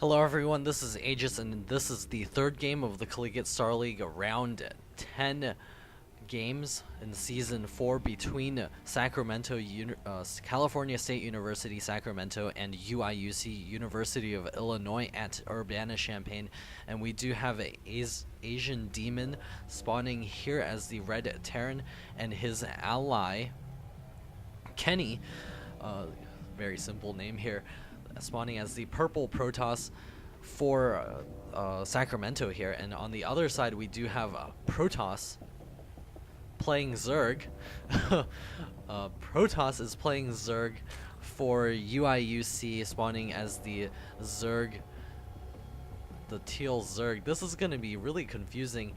Hello everyone, this is Aegis, and this is the third game of the Collegiate Star League, round 10 games in Season 4 between California State University, Sacramento, and UIUC University of Illinois at Urbana-Champaign. And we do have a Asian Demon spawning here as the Red Terran, and his ally, Kenny, very simple name here, spawning as the Purple Protoss for Sacramento here. And on the other side we do have Protoss playing Zerg. Protoss is playing Zerg for UIUC, spawning as the Zerg, the teal Zerg. This is going to be really confusing.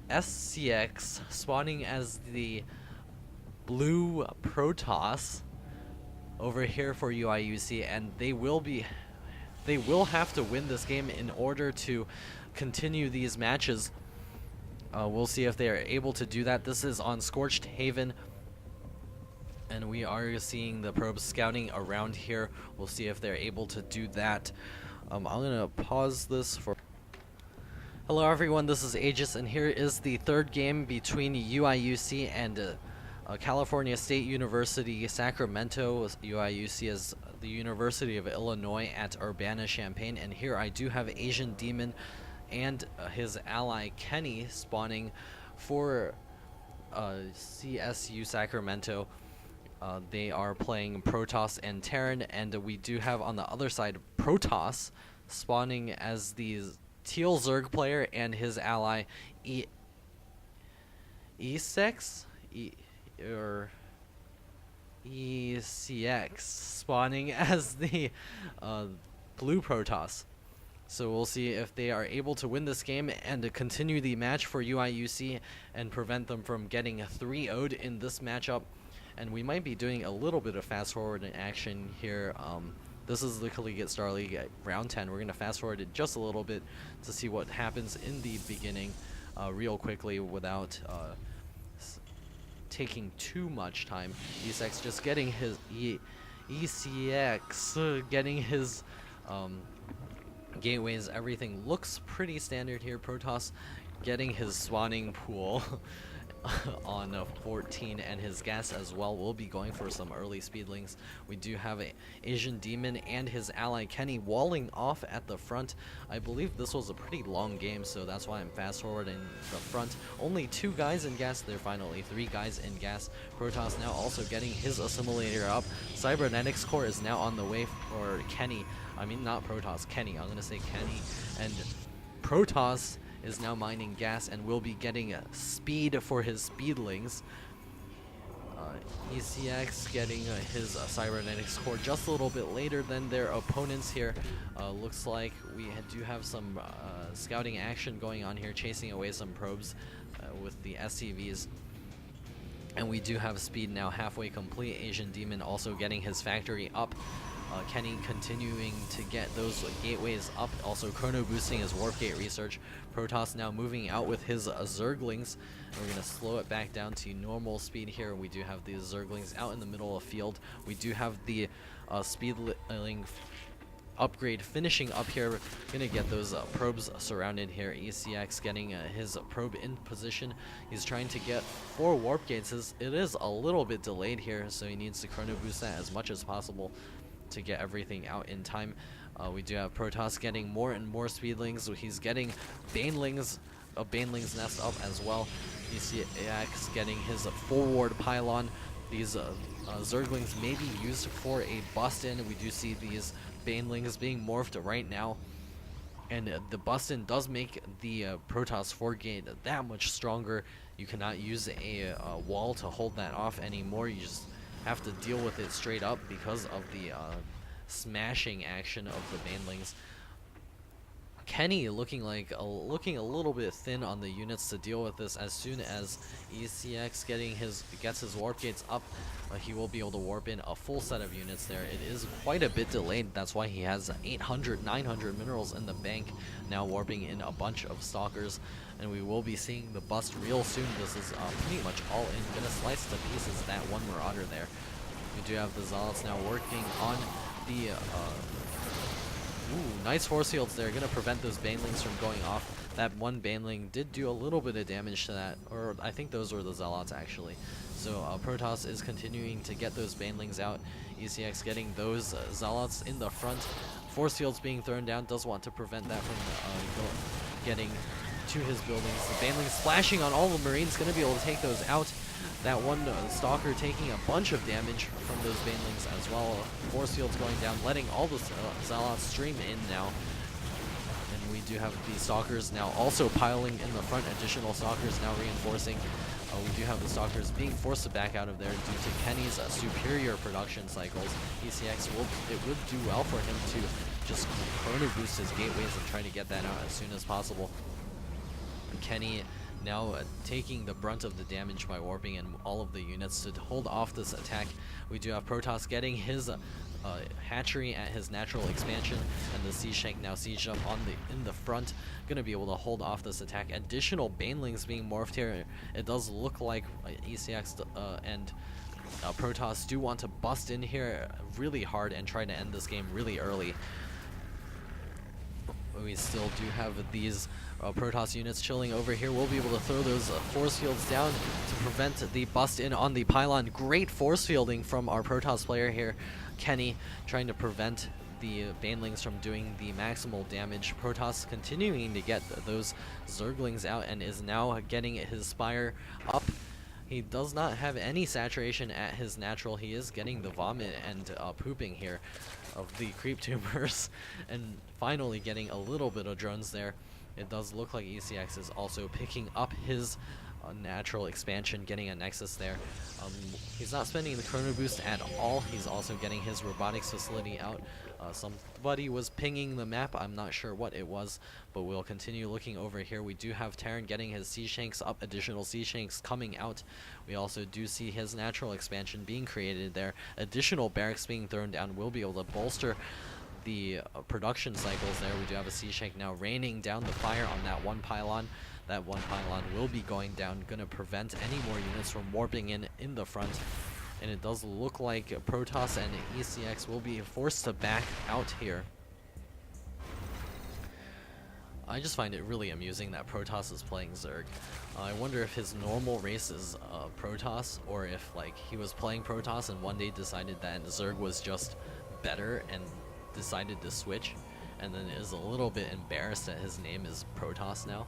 SCX spawning as the blue Protoss over here for UIUC, and they will have to win this game in order to continue these matches. We'll see if they are able to do that. This is on Scorched Haven, and we are seeing the probes scouting around here. We'll see if they're able to do that. I'm gonna pause this for... Hello everyone, this is Aegis, and here is the third game between UIUC and California State University, Sacramento. UIUC is the University of Illinois at Urbana-Champaign, and here I do have Asian Demon and his ally Kenny spawning for CSU Sacramento. They are playing Protoss and Terran, and we do have on the other side Protoss spawning as the teal Zerg player and his ally ECX or ECX spawning as the blue Protoss. So we'll see if they are able to win this game and to continue the match for UIUC and prevent them from getting 3-0'd in this matchup. And we might be doing a little bit of fast forward in action here. This is the Collegiate Star League at round 10. We're going to fast forward it just a little bit to see what happens in the beginning real quickly without taking too much time. ECX just getting his ECX getting his gateways. Everything looks pretty standard here. Protoss getting his spawning pool on 14, and his gas as well. Will be going for some early speedlings. We do have a Asian Demon and his ally Kenny walling off at the front. I believe this was a pretty long game, so that's why I'm fast forwarding the front. Only 2 guys in gas. There finally 3 guys in gas. Protoss now also getting his assimilator up. Cybernetics core is now on the way for Kenny. I mean, not Protoss, Kenny. I'm gonna say Kenny. And Protoss is now mining gas and will be getting speed for his speedlings. ECX getting his cybernetics core just a little bit later than their opponents here. Looks like we do have some scouting action going on here, chasing away some probes with the SCVs. And we do have speed now halfway complete. Asian Demon also getting his factory up. Kenny continuing to get those gateways up, also chrono boosting his warp gate research. Protoss now moving out with his Zerglings. And we're going to slow it back down to normal speed here. We do have these Zerglings out in the middle of field. We do have the speedling upgrade finishing up here. We're going to get those probes surrounded here. ECX getting his probe in position. He's trying to get 4 warp gates. It is a little bit delayed here, so he needs to chrono boost that as much as possible to get everything out in time. We do have Protoss getting more and more speedlings, so he's getting Banelings, a Banelings nest up as well. ECX getting his forward pylon. These Zerglings may be used for a bust-in. We do see these Banelings being morphed right now, and the bust-in does make the Protoss 4 gate that much stronger. You cannot use a wall to hold that off anymore. You just have to deal with it straight up because of the smashing action of the Banelings. Kenny looking a little bit thin on the units to deal with this. As soon as ECX gets his warp gates up, he will be able to warp in a full set of units there. It is quite a bit delayed. That's why he has 800, 900 minerals in the bank, now warping in a bunch of stalkers. And we will be seeing the bust real soon. This is pretty much all in. Gonna slice to pieces that one Marauder there. We do have the Zealots now working on the... ooh, nice force fields there, gonna prevent those banelings from going off. That one baneling did do a little bit of damage to that, or I think those were the zealots actually. So Protoss is continuing to get those banelings out. ECX getting those zealots in the front. Force fields being thrown down, does want to prevent that from getting to his buildings. The banelings splashing on all the Marines, gonna be able to take those out. That one stalker taking a bunch of damage from those banelings as well. Force fields going down, letting all the zealots stream in now. And we do have the stalkers now also piling in the front. Additional stalkers now reinforcing. We do have the stalkers being forced to back out of there due to Kenny's superior production cycles. ECX would do well for him to just chrono boost his gateways and try to get that out as soon as possible. Kenny now taking the brunt of the damage by warping in all of the units to hold off this attack. We do have Protoss getting his hatchery at his natural expansion, and the Sea Shank now siege up on in the front, gonna be able to hold off this attack. Additional banelings being morphed here. It does look like ECX and Protoss do want to bust in here really hard and try to end this game really early. We still do have these Protoss units chilling over here. We'll be able to throw those force fields down to prevent the bust in on the pylon. Great force fielding from our Protoss player here, Kenny, trying to prevent the banelings from doing the maximal damage. Protoss continuing to get those Zerglings out and is now getting his Spire up. He does not have any saturation at his natural. He is getting the vomit and pooping here of the creep tumors, and finally getting a little bit of drones there. It does look like ECX is also picking up his natural expansion, getting a Nexus there. He's not spending the chrono boost at all. He's also getting his robotics facility out. Somebody was pinging the map. I'm not sure what it was, but we'll continue looking over here. We do have Terran getting his Sea Shanks up, additional Sea Shanks coming out. We also do see his natural expansion being created there. Additional barracks being thrown down will be able to bolster the production cycles there. We do have a Sea Shank now raining down the fire on that one pylon. That one pylon will be going down, gonna prevent any more units from warping in the front. And it does look like Protoss and ECX will be forced to back out here. I just find it really amusing that Protoss is playing Zerg. I wonder if his normal race is Protoss, or if like he was playing Protoss and one day decided that Zerg was just better and decided to switch, and then is a little bit embarrassed that his name is Protoss now.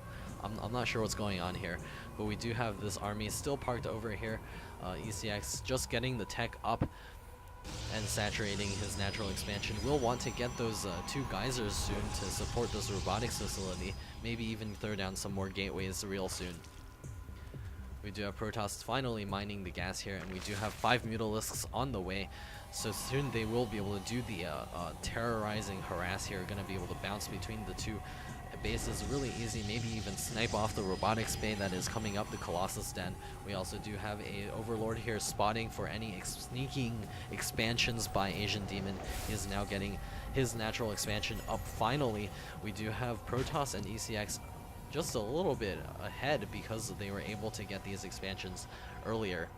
I'm not sure what's going on here, but we do have this army still parked over here. ECX just getting the tech up and saturating his natural expansion. We'll want to get those two geysers soon to support this robotics facility, maybe even throw down some more gateways real soon. We do have Protoss finally mining the gas here, and we do have 5 Mutalisks on the way. So soon they will be able to do the terrorizing harass here. Going to be able to bounce between the two bases really easy, maybe even snipe off the robotics bay that is coming up the Colossus Den. We also do have a Overlord here spotting for any sneaking expansions by Asian Demon. He is now getting his natural expansion up finally. We do have Protoss and ECX just a little bit ahead because they were able to get these expansions earlier.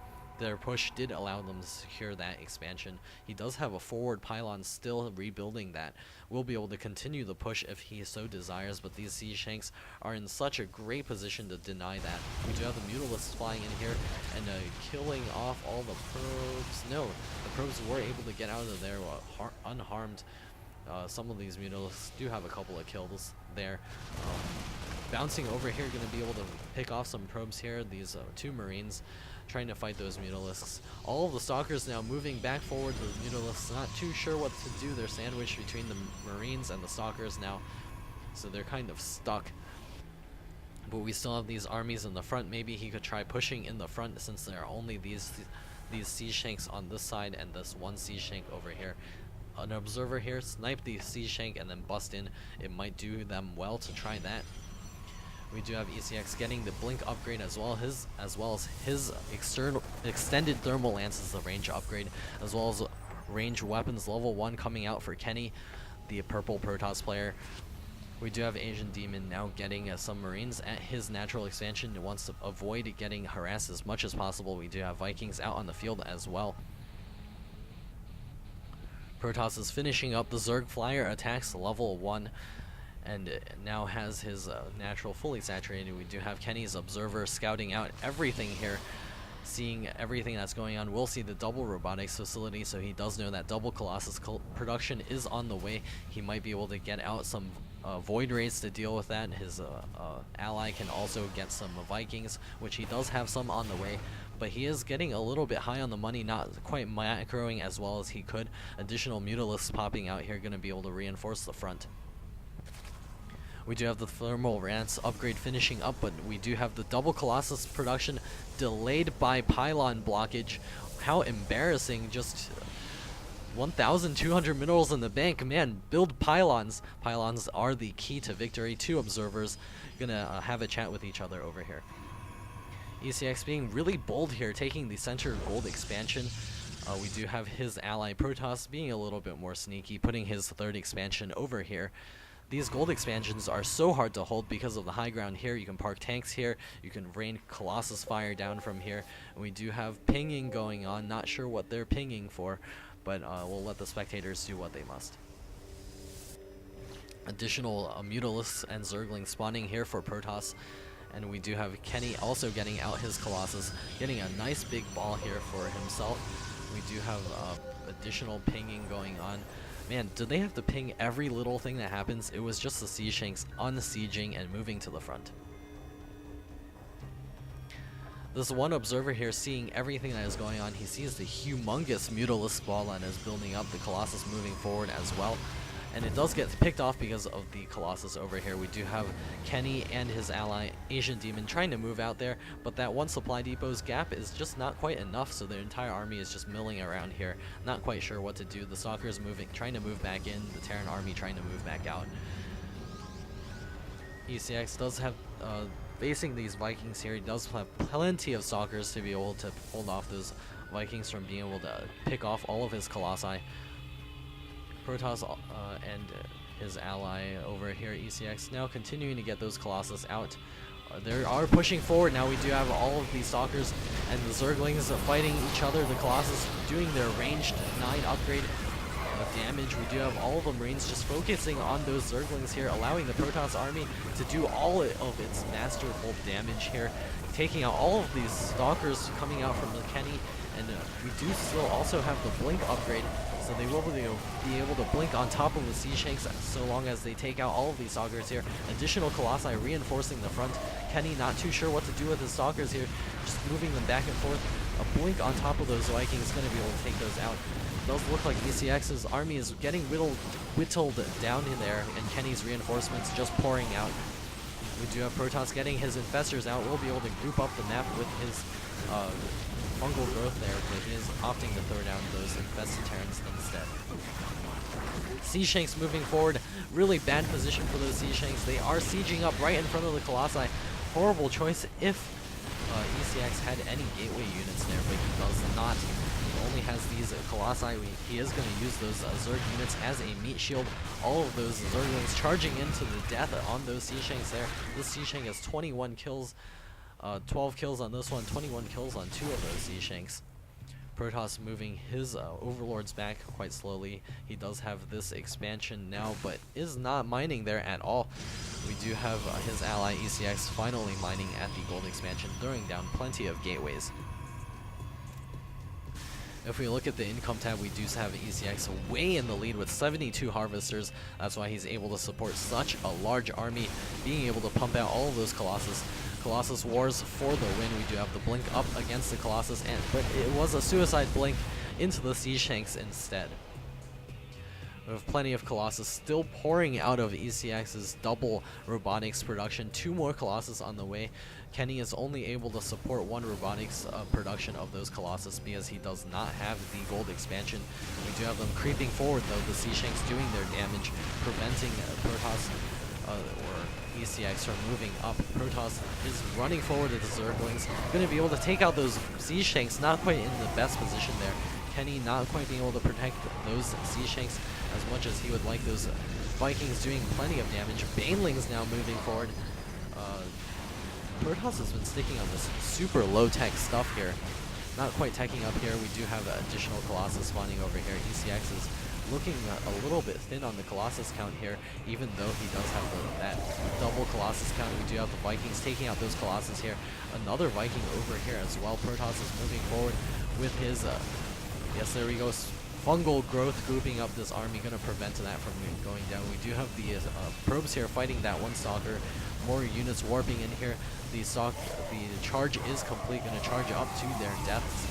Their push did allow them to secure that expansion. He does have a forward pylon still rebuilding that. We'll be able to continue the push if he so desires, but these Sea Shanks are in such a great position to deny that. We do have the Mutalisks flying in here and killing off all the probes. No, the probes were able to get out of there unharmed. Some of these Mutalisks do have a couple of kills there. Bouncing over here, going to be able to pick off some probes here. These 2 Marines trying to fight those Mutalisks. All of the Stalkers now moving back forward. The Mutalisks not too sure what to do. They're sandwiched between the Marines and the Stalkers now, so they're kind of stuck. But we still have these armies in the front. Maybe he could try pushing in the front since there are only these Sea Shanks on this side and this one Sea Shank over here. An observer here, snipe the Sea Shank and then bust in. It might do them well to try that. We do have ECX getting the blink upgrade as well as his extended thermal lance is the range upgrade, as well as range weapons level 1 coming out for Kenny, the purple Protoss player. We do have Asian Demon now getting some Marines at his natural expansion. He wants to avoid getting harassed as much as possible. We do have Vikings out on the field as well. Protoss is finishing up the Zerg Flyer attacks level 1 and now has his natural fully saturated. We do have Kenny's observer scouting out everything here, seeing everything that's going on. We'll see the double robotics facility, so he does know that double Colossus production is on the way. He might be able to get out some void raids to deal with that. His ally can also get some Vikings, which he does have some on the way, but he is getting a little bit high on the money, not quite macroing as well as he could. Additional Mutalisks popping out here, going to be able to reinforce the front. We do have the thermal rants upgrade finishing up, but we do have the double Colossus production delayed by pylon blockage. How embarrassing. Just 1,200 minerals in the bank. Man, build pylons. Pylons are the key to victory. 2 observers gonna have a chat with each other over here. ECX being really bold here, taking the center gold expansion. We do have his ally Protoss being a little bit more sneaky, putting his 3rd expansion over here. These gold expansions are so hard to hold because of the high ground here. You can park tanks here, you can rain Colossus fire down from here, and we do have pinging going on. Not sure what they're pinging for, but we'll let the spectators do what they must. Additional Mutalisks and Zerglings spawning here for Protoss, and we do have Kenny also getting out his Colossus, getting a nice big ball here for himself. We do have additional pinging going on. Man, did they have to ping every little thing that happens? It was just the Sea Shanks unsieging and moving to the front. This one observer here seeing everything that is going on. He sees the humongous Mutalisk ball and is building up, the Colossus moving forward as well. And it does get picked off because of the Colossus over here. We do have Kenny and his ally Asian Demon trying to move out there, but that one supply depot's gap is just not quite enough, so their entire army is just milling around here, not quite sure what to do. The Stalkers trying to move back in, the Terran army trying to move back out. ECX does have, facing these Vikings here, he does have plenty of Stalkers to be able to hold off those Vikings from being able to pick off all of his Colossi. Protoss and his ally over here, ECX, now continuing to get those Colossus out. They are pushing forward now. We do have all of these Stalkers and the Zerglings fighting each other. The Colossus doing their ranged 9 upgrade damage. We do have all of them ranged, just focusing on those Zerglings here, allowing the Protoss army to do all of its masterful damage here, taking out all of these Stalkers coming out from the Kenny. And we do still also have the blink upgrade, so they will be able to blink on top of the Sea Shanks so long as they take out all of these Stalkers here. Additional Colossi reinforcing the front. Kenny not too sure what to do with his Stalkers here, just moving them back and forth. A blink on top of those Vikings is going to be able to take those out. It does look like ECX's army is getting whittled down in there, and Kenny's reinforcements just pouring out. We do have Protoss getting his Infestors out. We'll be able to group up the map with his fungal growth there, but he is opting to throw down those infested Terrans instead. Sea Shanks moving forward. Really bad position for those Sea Shanks. They are sieging up right in front of the Colossi. Horrible choice if ECX had any gateway units there, but he does not. He only has these Colossi. He is going to use those Zerg units as a meat shield. All of those Zerglings charging into the death on those Sea Shanks there. This Sea Shank has 21 kills. 12 kills on this one, 21 kills on 2 of those Sea Shanks. Protoss moving his overlords back quite slowly. He does have this expansion now, but is not mining there at all. We do have his ally ECX finally mining at the gold expansion, throwing down plenty of gateways. If we look at the income tab, we do have ECX way in the lead with 72 harvesters. That's why he's able to support such a large army, being able to pump out all of those Colossus. Colossus Wars for the win. We do have the blink up against the Colossus, but it was a suicide blink into the Sea Shanks instead. We have plenty of Colossus still pouring out of ECX's double robotics production. 2 more Colossus on the way. Kenny is only able to support 1 robotics production of those Colossus because he does not have the gold expansion. We do have them creeping forward though, the Sea Shanks doing their damage, preventing Protoss or ECX from moving up. Protoss is running forward to the Zerglings, going to be able to take out those Sea Shanks, not quite in the best position there. Kenny not quite being able to protect those Sea Shanks as much as he would like. Those Vikings doing plenty of damage. Banelings now moving forward. Protoss has been sticking on this super low-tech stuff here. Not quite teching up here. We do have additional Colossus spawning over here. ECX is looking a little bit thin on the Colossus count here, even though he does have that double Colossus count. We do have the Vikings taking out those Colossus here. Another Viking over here as well. Protoss is moving forward with his, yes, there he goes. Fungal growth grouping up this army, gonna prevent that from going down. We do have the probes here fighting that one stalker. More units warping in here. The charge is complete, gonna charge up to their deaths.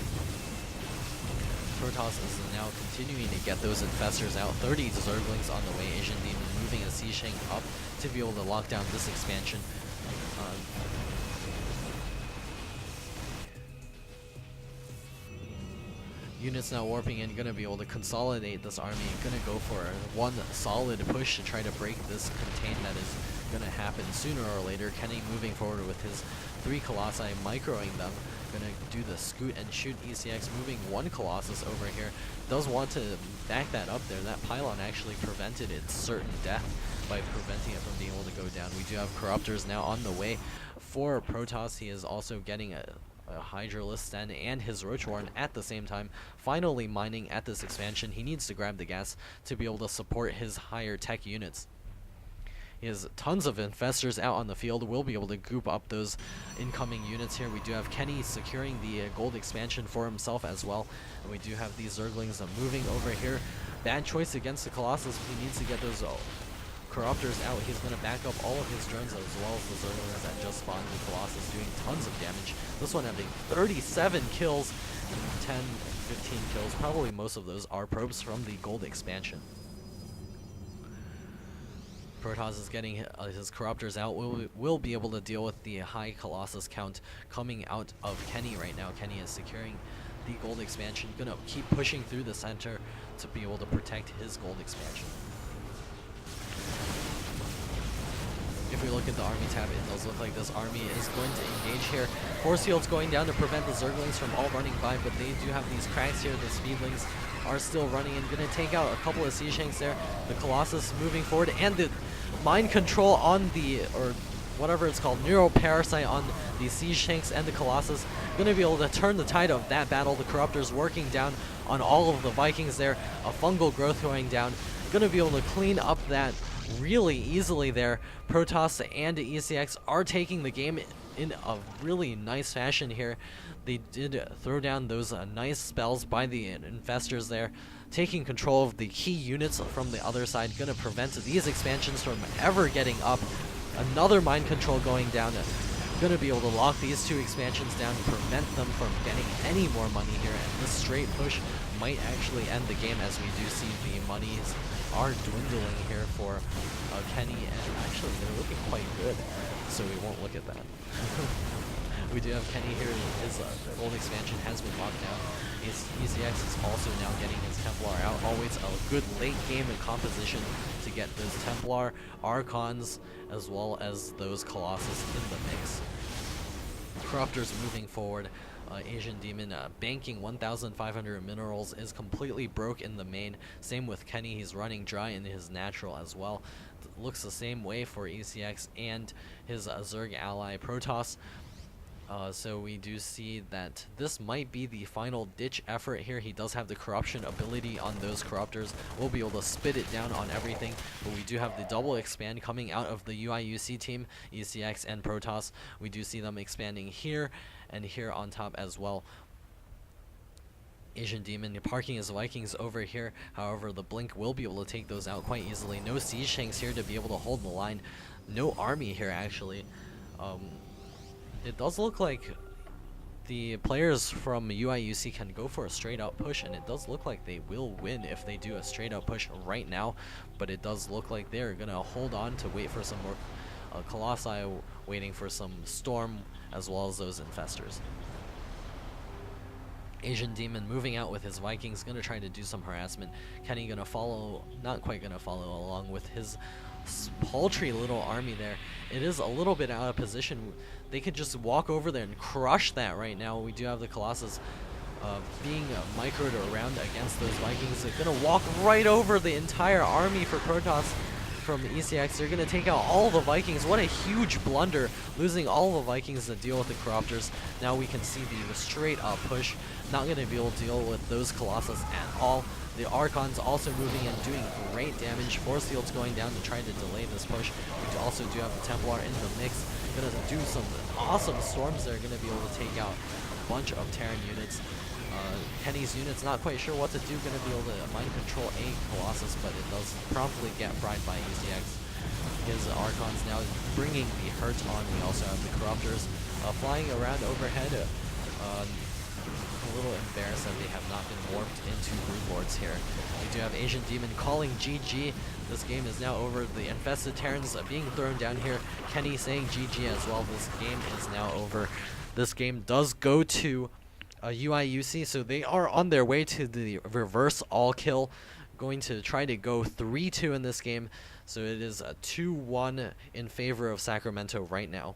Protoss is now continuing to get those infestors out. 30 Zerglings on the way. Asian Demon moving a Sea Shank up to be able to lock down this expansion. Units now warping in, gonna be able to consolidate this army, gonna go for one solid push to try to break this contain that is gonna happen sooner or later. Kenny moving forward with his 3 Colossi, microing them, gonna do the scoot and shoot. ECX moving 1 Colossus over here, does want to back that up there. That pylon actually prevented its certain death by preventing it from being able to go down. We do have Corruptors now on the way for Protoss. He is also getting a Hydralisk then and his Roachwarren at the same time, finally mining at this expansion. He needs to grab the gas to be able to support his higher tech units. He has tons of infestors out on the field. We'll be able to group up those incoming units here. We do have Kenny securing the gold expansion for himself as well. And we do have these Zerglings moving over here. Bad choice against the Colossus. He needs to get those Corruptors out. He's going to back up all of his drones as well as the Zerglings that just spawned. The Colossus doing tons of damage. This one having 37 kills and 10, 15 kills. Probably most of those are probes from the gold expansion. Protoss is getting his Corruptors out. We'll be able to deal with the high Colossus count coming out of Kenny right now. Kenny is securing the gold expansion. Gonna keep pushing through the center to be able to protect his gold expansion. If we look at the army tab, it does look like this army is going to engage here. Force fields going down to prevent the Zerglings from all running by, but they do have these cracks here. The Speedlings are still running and going to take out a couple of Sea Shanks there. The Colossus moving forward, and the mind control on the, or whatever it's called, Neuroparasite on the Sea Shanks and the Colossus. Going to be able to turn the tide of that battle. The Corruptors working down on all of the Vikings there. A fungal growth going down. Going to be able to clean up that really easily there. Protoss and ECX are taking the game in a really nice fashion here. They did throw down those nice spells by the infestors there, taking control of the key units from the other side. Gonna prevent these expansions from ever getting up. Another mind control going down. Gonna be able to lock these 2 expansions down and prevent them from getting any more money here, and this straight push might actually end the game, as we do see the monies are dwindling here for Kenny, and actually they're looking quite good, so we won't look at that. We do have Kenny here. His gold expansion has been locked down. His ECX is also now getting his Templar out. Always a good late game in composition to get those Templar, Archons, as well as those Colossus in the mix. Corruptors moving forward. Asian Demon banking 1,500 minerals is completely broke in the main. Same with Kenny, he's running dry in his natural as well. Looks the same way for ECX and his Zerg ally Protoss. So we do see that this might be the final ditch effort here. He does have the corruption ability on those Corruptors. We'll be able to spit it down on everything, but we do have the double expand coming out of the UIUC team, ECX and Protoss. We do see them expanding here and here on top as well. Asian Demon parking his Vikings over here. However, the Blink will be able to take those out quite easily. No Siege Shanks here to be able to hold the line. No army here, actually. It does look like the players from UIUC can go for a straight out push, and it does look like they will win if they do a straight out push right now, but it does look like they're gonna hold on to wait for some more Colossi, waiting for some Storm as well as those infestors. Asian Demon moving out with his Vikings, gonna try to do some harassment. Kenny gonna follow, not quite gonna follow along with his paltry little army there. It is a little bit out of position. They could just walk over there and crush that right now. We do have the Colossus being microed around against those Vikings. They're gonna walk right over the entire army for Protoss from ECX. They're gonna take out all the Vikings. What a huge blunder, losing all the Vikings to deal with the Corruptors. Now we can see the straight up push. Not gonna be able to deal with those Colossus at all. The Archons also moving in, doing great damage. Force Field's going down to try to delay this push. We also do have the Templar in the mix. Gonna do some awesome storms that are gonna be able to take out a bunch of Terran units. Kenny's unit's not quite sure what to do, gonna be able to mind control a Colossus, but it does promptly get fried by ECX. His Archons now bringing the hurt on. We also have the Corruptors flying around overhead. A little embarrassed that they have not been warped into Brood Lords here. We do have Asian Demon calling GG. This game is now over. The infested Terrans being thrown down here. Kenny saying GG as well. This game is now over. This game does go to UIUC, so they are on their way to the reverse all kill, going to try to go 3-2 in this game. So it is a 2-1 in favor of Sacramento right now.